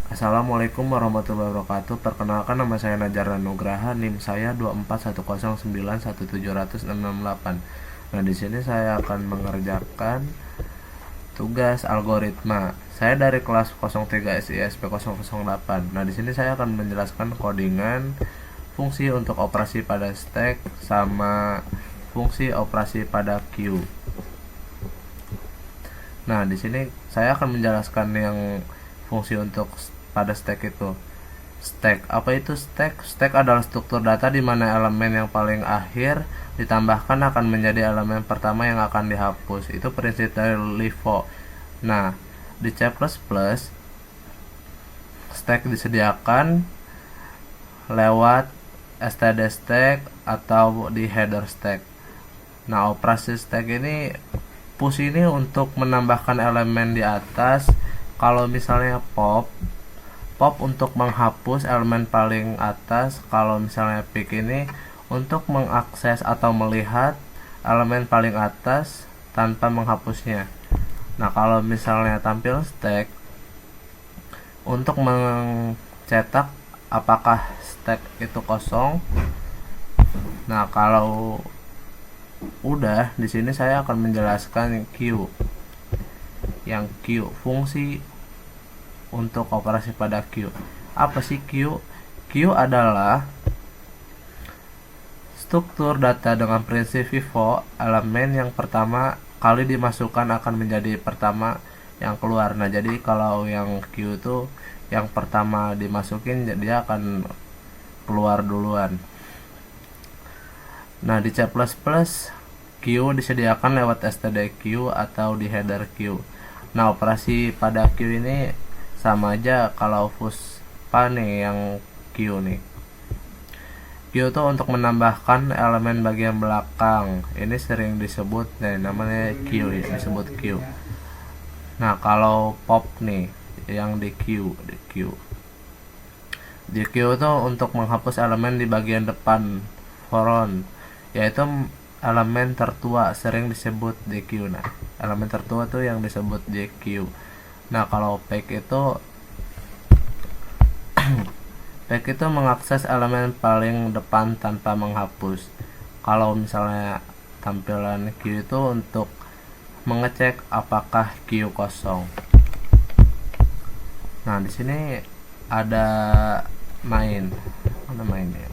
Assalamualaikum warahmatullahi wabarakatuh. Perkenalkan, nama saya Najar Nugraha, NIM saya 241091768. Nah, di sini saya akan mengerjakan tugas algoritma. Saya dari kelas 03 SISP 008. Nah, di sini saya akan menjelaskan codingan fungsi untuk operasi pada stack sama fungsi operasi pada queue. Nah, di sini saya akan menjelaskan yang fungsi untuk pada stack itu. Stack, apa itu stack? Stack adalah struktur data di mana elemen yang paling akhir ditambahkan akan menjadi elemen pertama yang akan dihapus. Itu prinsip dari LIFO. Nah, di C++ stack disediakan lewat std stack atau di header stack. Nah, operasi stack ini push ini untuk menambahkan elemen di atas. Kalau misalnya pop untuk menghapus elemen paling atas. Kalau misalnya pick ini untuk mengakses atau melihat elemen paling atas tanpa menghapusnya. Nah, kalau misalnya tampil stack untuk mencetak apakah stack itu kosong. Nah, kalau udah, di sini saya akan menjelaskan queue. Yang queue, fungsi untuk operasi pada queue. Apa sih queue? Queue adalah struktur data dengan prinsip FIFO. Elemen yang pertama kali dimasukkan akan menjadi pertama yang keluar. Nah, jadi kalau yang queue itu yang pertama dimasukin, dia akan keluar duluan. Nah, di C++ queue disediakan lewat std_queue atau di header queue. Nah, operasi pada queue ini sama aja kalau fuspa nih yang queue nih. Queue itu untuk menambahkan elemen bagian belakang. Ini sering disebut namanya queue ya, disebut queue. Nah, kalau pop nih yang di queue, di queue itu untuk menghapus elemen di bagian depan front, yaitu elemen tertua, sering disebut di queue. Nah, elemen tertua tuh yang disebut di queue. Nah, kalau pack itu pack itu mengakses elemen paling depan tanpa menghapus. Kalau misalnya tampilan queue itu untuk mengecek apakah queue kosong. Nah, di sini ada main. Mana mainnya?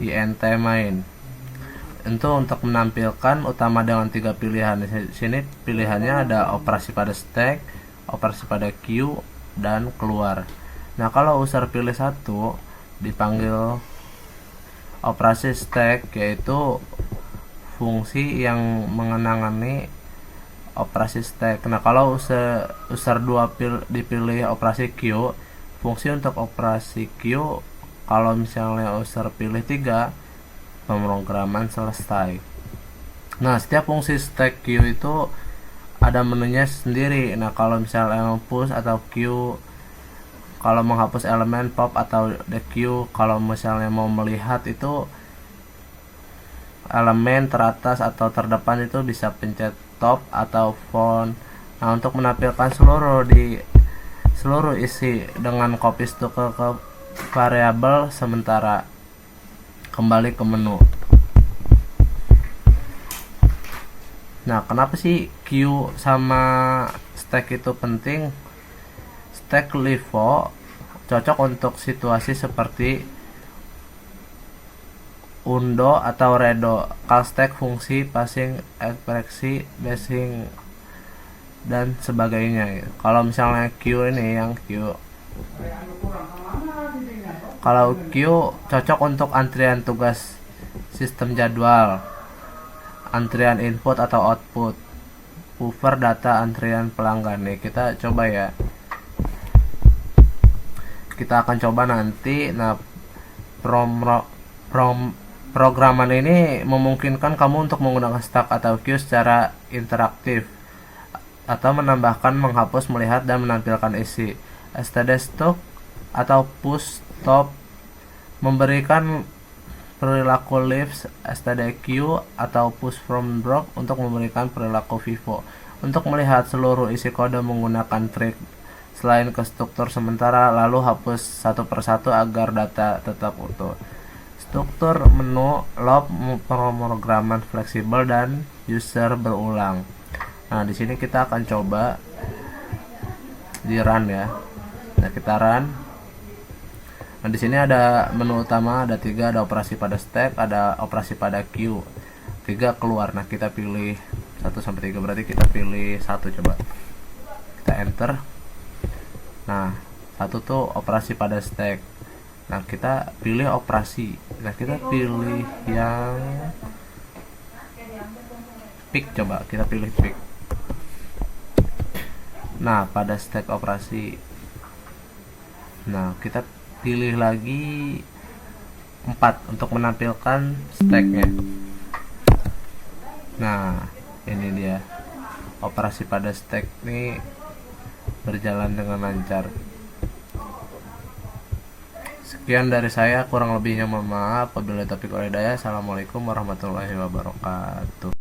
int main. Itu untuk menampilkan utama dengan 3 pilihan. Di sini pilihannya ada operasi pada stack, operasi pada queue, dan keluar. Nah, kalau user pilih satu, dipanggil operasi stack, yaitu fungsi yang mengenangani operasi stack. Nah, kalau user 2 dipilih operasi queue, fungsi untuk operasi queue. Kalau misalnya user pilih 3, pemrograman selesai. Nah, setiap fungsi stack queue itu ada menunya sendiri. Nah, kalau misalnya push atau queue, kalau menghapus elemen pop atau the queue. Kalau misalnya mau melihat itu elemen teratas atau terdepan, itu bisa pencet top atau font. Nah, untuk menampilkan seluruh isi dengan copy to ke variabel sementara, kembali ke menu. Nah, kenapa sih queue sama stack itu penting? Stack LIFO cocok untuk situasi seperti undo atau redo. Call stack fungsi passing, ekspresi, basing, dan sebagainya. Kalau misalnya queue ini, yang queue, kalau queue cocok untuk antrian tugas sistem jadwal, antrian input atau output, buffer data antrian pelanggan. Nih, kita coba ya. Kita akan coba nanti. Nah, programan ini memungkinkan kamu untuk menggunakan stack atau queue secara interaktif, atau menambahkan, menghapus, melihat, dan menampilkan isi. std_stock atau push stop memberikan perilaku leaves, std_queue atau push from drop untuk memberikan perilaku FIFO. Untuk melihat seluruh isi kode menggunakan trik selain ke struktur sementara, lalu hapus satu persatu agar data tetap utuh. Struktur menu, loop, pemrograman fleksibel, dan user berulang. Nah, di sini kita akan coba di run ya. Nah, kita run. Nah, di sini ada menu utama, ada 3, ada operasi pada stack, ada operasi pada queue. 3 keluar. Nah, kita pilih 1 sampai 3, berarti kita pilih 1 coba. Kita enter. Nah, 1 tuh operasi pada stack. Nah, kita pilih operasi. Nah, kita pilih yang pick, coba kita pilih pick. Nah, pada stack operasi. Nah, kita pilih lagi 4 untuk menampilkan stacknya. Nah, ini dia. Operasi pada stack ini berjalan dengan lancar. Sekian dari saya, kurang lebihnya mohon maaf. Wabillahi taufiq wal hidayah. Assalamualaikum warahmatullahi wabarakatuh.